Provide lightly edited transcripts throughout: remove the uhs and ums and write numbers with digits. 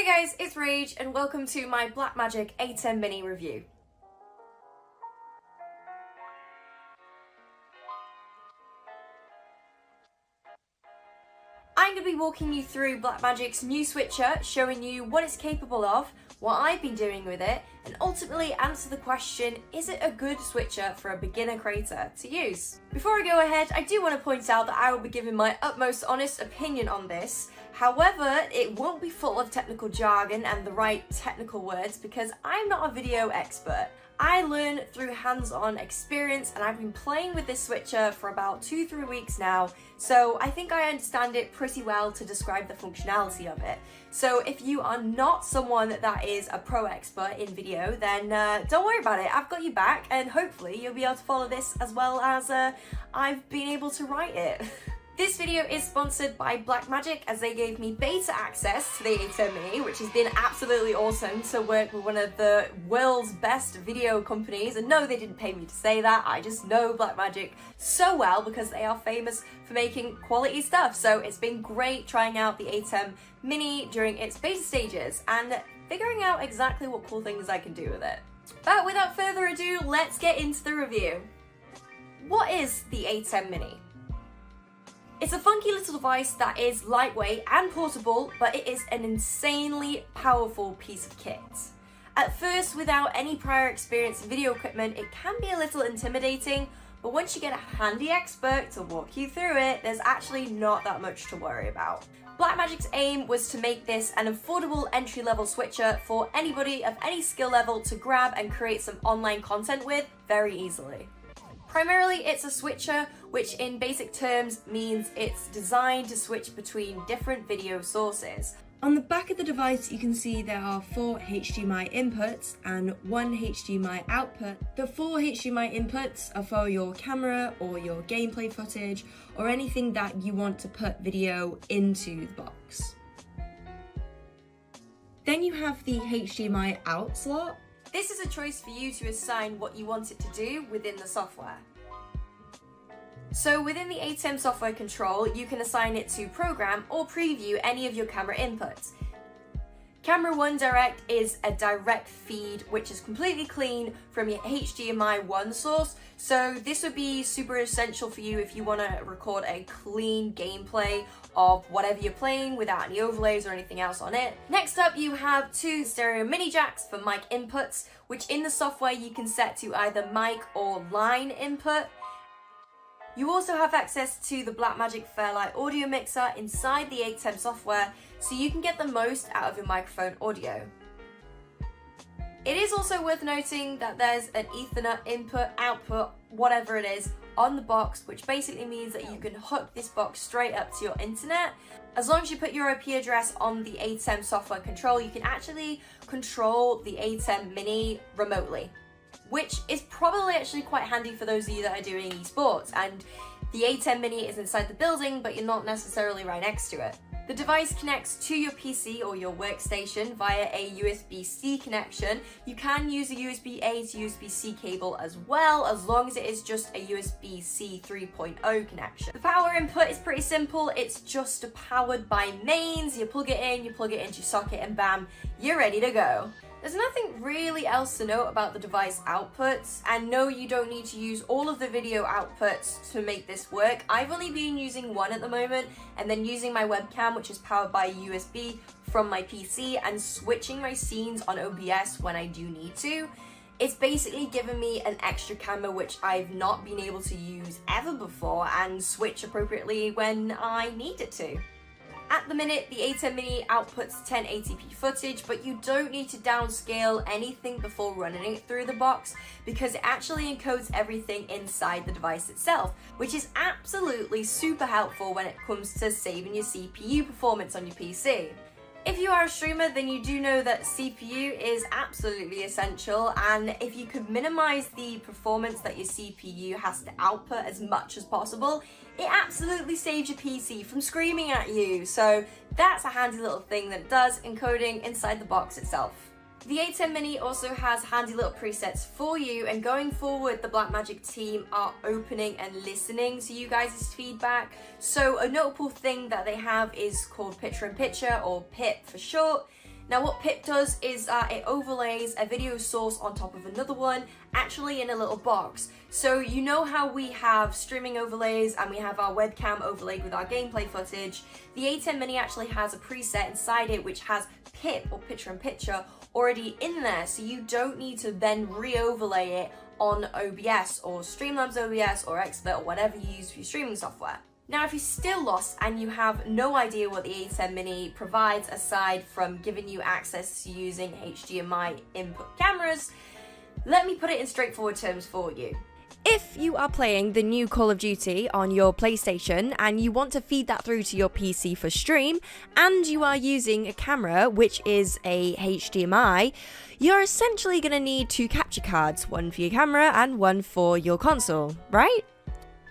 Hey guys, it's Rage and welcome to my Blackmagic ATEM mini review. I'm going to be walking you through Blackmagic's new switcher, showing you what it's capable of, what I've been doing with it, and ultimately answer the question, is it a good switcher for a beginner creator to use? Before I go ahead, I do want to point out that I will be giving my utmost honest opinion on this. However, it won't be full of technical jargon and the right technical words because I'm not a video expert. I learn through hands-on experience and I've been playing with this switcher for about 2-3 weeks now, so I think I understand it pretty well to describe the functionality of it. So if you are not someone that is a pro expert in video, then don't worry about it, I've got you back and hopefully you'll be able to follow this as well as I've been able to write it. This video is sponsored by Blackmagic as they gave me beta access to the ATEM Mini, which has been absolutely awesome to work with one of the world's best video companies. And no, they didn't pay me to say that, I just know Blackmagic so well because they are famous for making quality stuff. So it's been great trying out the ATEM Mini during its beta stages and figuring out exactly what cool things I can do with it. But without further ado, let's get into the review. What is the ATEM Mini? It's a funky little device that is lightweight and portable, but it is an insanely powerful piece of kit. At first, without any prior experience in video equipment, it can be a little intimidating, but once you get a handy expert to walk you through it, there's actually not that much to worry about. Blackmagic's aim was to make this an affordable entry-level switcher for anybody of any skill level to grab and create some online content with very easily. Primarily, it's a switcher, which in basic terms means it's designed to switch between different video sources. On the back of the device, you can see there are 4 HDMI inputs and 1 HDMI output. The 4 HDMI inputs are for your camera or your gameplay footage or anything that you want to put video into the box. Then you have the HDMI out slot. This is a choice for you to assign what you want it to do within the software. So within the ATEM software control, you can assign it to program or preview any of your camera inputs. Camera 1 Direct is a direct feed which is completely clean from your HDMI 1 source, so this would be super essential for you if you want to record a clean gameplay of whatever you're playing without any overlays or anything else on it. Next up, you have 2 stereo mini jacks for mic inputs, which in the software you can set to either mic or line input. You also have access to the Blackmagic Fairlight audio mixer inside the ATEM software, so you can get the most out of your microphone audio. It is also worth noting that there's an Ethernet input, output, whatever it is, on the box, which basically means that you can hook this box straight up to your internet. As long as you put your IP address on the ATEM software control, you can actually control the ATEM Mini remotely, which is probably actually quite handy for those of you that are doing esports, and the ATEM Mini is inside the building, but you're not necessarily right next to it. The device connects to your PC or your workstation via a USB-C connection. You can use a USB-A to USB-C cable as well, as long as it is just a USB-C 3.0 connection. The power input is pretty simple. It's just powered by mains. You plug it in, you plug it into your socket, and bam, you're ready to go. There's nothing really else to note about the device outputs, and no, you don't need to use all of the video outputs to make this work. I've only been using one at the moment, and then using my webcam, which is powered by USB from my PC, and switching my scenes on OBS when I do need to. It's basically given me an extra camera which I've not been able to use ever before and switch appropriately when I need it to. At the minute, the ATEM Mini outputs 1080p footage, but you don't need to downscale anything before running it through the box because it actually encodes everything inside the device itself, which is absolutely super helpful when it comes to saving your CPU performance on your PC. If you are a streamer, then you do know that CPU is absolutely essential, and if you could minimize the performance that your CPU has to output as much as possible, it absolutely saves your PC from screaming at you. So that's a handy little thing that it does, encoding inside the box itself. The ATEM Mini also has handy little presets for you, and going forward the Blackmagic team are opening and listening to you guys' feedback. So a notable thing that they have is called picture-in-picture, or PIP for short. Now what pip does is it overlays a video source on top of another one, actually in a little box. So you know how we have streaming overlays and we have our webcam overlaid with our gameplay footage? The ATEM Mini actually has a preset inside it which has pip, or picture-in-picture, already in there, so you don't need to then re-overlay it on OBS or Streamlabs OBS or Expert or whatever you use for your streaming software. Now, if you're still lost and you have no idea what the ATEM Mini provides aside from giving you access to using HDMI input cameras, let me put it in straightforward terms for you. If you are playing the new Call of Duty on your PlayStation and you want to feed that through to your PC for stream, and you are using a camera which is a HDMI, you're essentially going to need two capture cards, one for your camera and one for your console, right?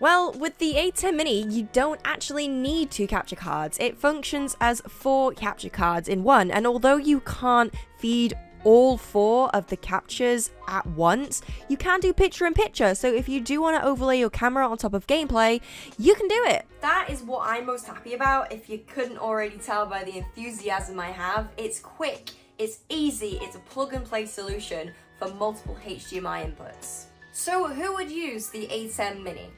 Well, with the ATEM Mini, you don't actually need two capture cards. It functions as 4 capture cards in one, and although you can't feed all 4 of the captures at once, you can do picture-in-picture, so if you do want to overlay your camera on top of gameplay, you can do it. That is what I'm most happy about, if you couldn't already tell by the enthusiasm I have. It's quick, it's easy, it's a plug-and-play solution for multiple HDMI inputs. So who would use the ATEM Mini?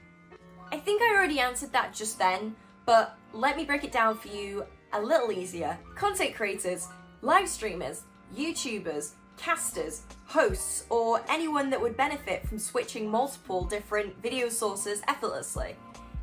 I think I already answered that just then, but let me break it down for you a little easier. Content creators, live streamers, YouTubers, casters, hosts, or anyone that would benefit from switching multiple different video sources effortlessly.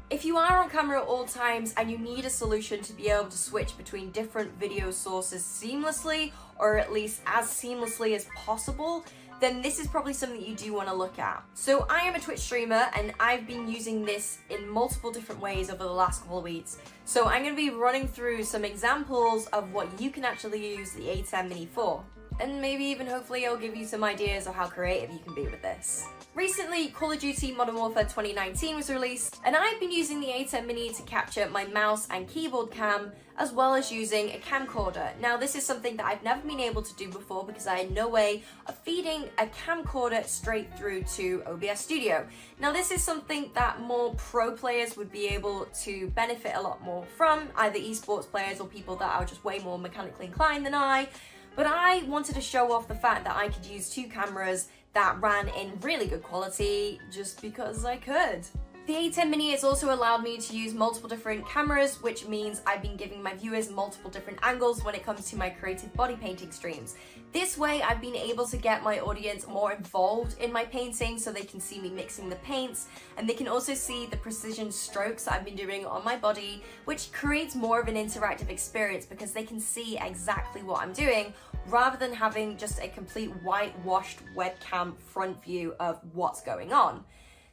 If you are on camera at all times and you need a solution to be able to switch between different video sources seamlessly, or at least as seamlessly as possible, then this is probably something you do want to look at. So I am a Twitch streamer and I've been using this in multiple different ways over the last couple of weeks. So I'm going to be running through some examples of what you can actually use the ATEM Mini for. And maybe even hopefully I'll give you some ideas of how creative you can be with this. Recently, Call of Duty Modern Warfare 2019 was released, and I've been using the ATEM Mini to capture my mouse and keyboard cam, as well as using a camcorder. Now, this is something that I've never been able to do before because I had no way of feeding a camcorder straight through to OBS Studio. Now, this is something that more pro players would be able to benefit a lot more from, either esports players or people that are just way more mechanically inclined than I. But I wanted to show off the fact that I could use 2 cameras that ran in really good quality just because I could. The ATEM Mini has also allowed me to use multiple different cameras, which means I've been giving my viewers multiple different angles when it comes to my creative body painting streams. This way, I've been able to get my audience more involved in my painting so they can see me mixing the paints, and they can also see the precision strokes that I've been doing on my body, which creates more of an interactive experience because they can see exactly what I'm doing rather than having just a complete whitewashed webcam front view of what's going on.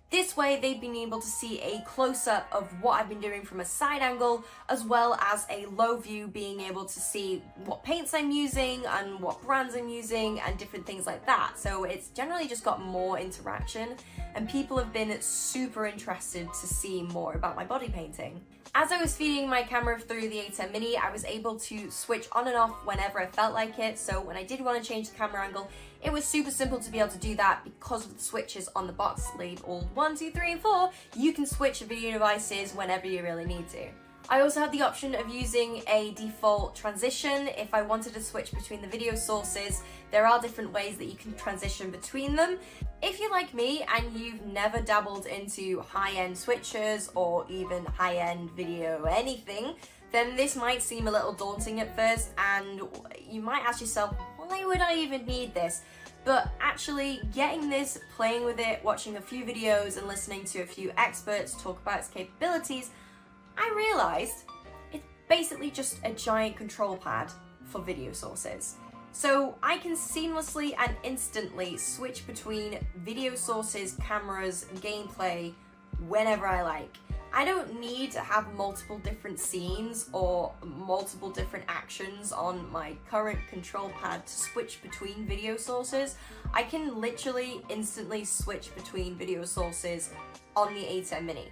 This way, they've been able to see a close-up of what I've been doing from a side angle, as well as a low view being able to see what paints I'm using and what brands I'm using and different things like that. So it's generally just got more interaction, and people have been super interested to see more about my body painting. As I was feeding my camera through the ATEM Mini, I was able to switch on and off whenever I felt like it. So when I did want to change the camera angle, it was super simple to be able to do that because of the switches on the box labeled 1, 2, 3, and 4. You can switch video devices whenever you really need to. I also had the option of using a default transition if I wanted to switch between the video sources. There are different ways that you can transition between them. If you're like me and you've never dabbled into high-end switchers or even high-end video anything, then this might seem a little daunting at first and you might ask yourself, why would I even need this? But actually getting this, playing with it, watching a few videos and listening to a few experts talk about its capabilities, I realised it's basically just a giant control pad for video sources. So I can seamlessly and instantly switch between video sources, cameras, and gameplay whenever I like. I don't need to have multiple different scenes or multiple different actions on my current control pad to switch between video sources. I can literally instantly switch between video sources on the ATEM Mini.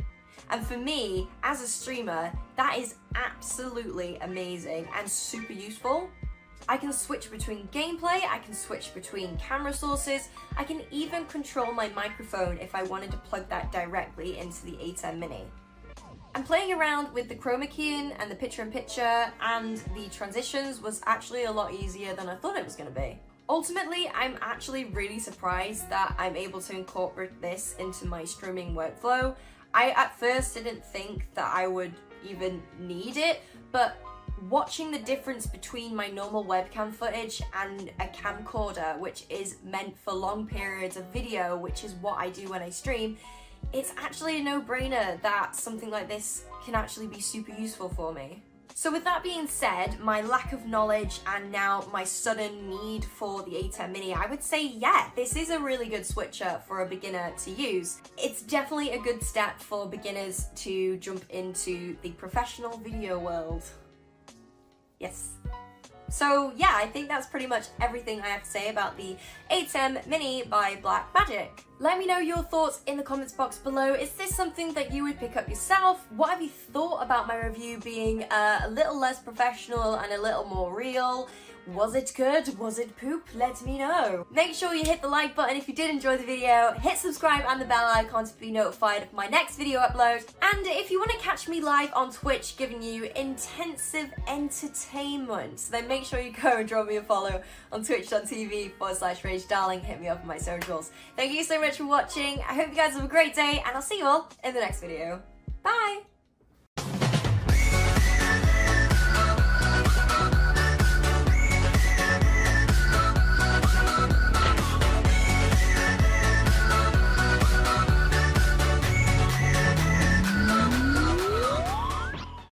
And for me, as a streamer, that is absolutely amazing and super useful. I can switch between gameplay, I can switch between camera sources, I can even control my microphone if I wanted to plug that directly into the ATEM Mini. And playing around with the chroma keying and the picture-in-picture and the transitions was actually a lot easier than I thought it was going to be. Ultimately, I'm actually really surprised that I'm able to incorporate this into my streaming workflow. I at first didn't think that I would even need it, but watching the difference between my normal webcam footage and a camcorder, which is meant for long periods of video, which is what I do when I stream, it's actually a no-brainer that something like this can actually be super useful for me. So with that being said, my lack of knowledge and now my sudden need for the ATEM Mini, I would say, yeah, this is a really good switcher for a beginner to use. It's definitely a good step for beginners to jump into the professional video world. Yes. So yeah, I think that's pretty much everything I have to say about the ATEM Mini by Blackmagic. Let me know your thoughts in the comments box below. Is this something that you would pick up yourself? What have you thought about my review being a little less professional and a little more real? Was it good? Was it poop? Let me know. Make sure you hit the like button if you did enjoy the video, hit subscribe and the bell icon to be notified of my next video upload. And if you want to catch me live on Twitch giving you intensive entertainment, then make sure you go and drop me a follow on twitch.tv/RageDarling. Hit me up on my socials. Thank you so much for watching. I hope you guys have a great day and I'll see you all in the next video. Bye!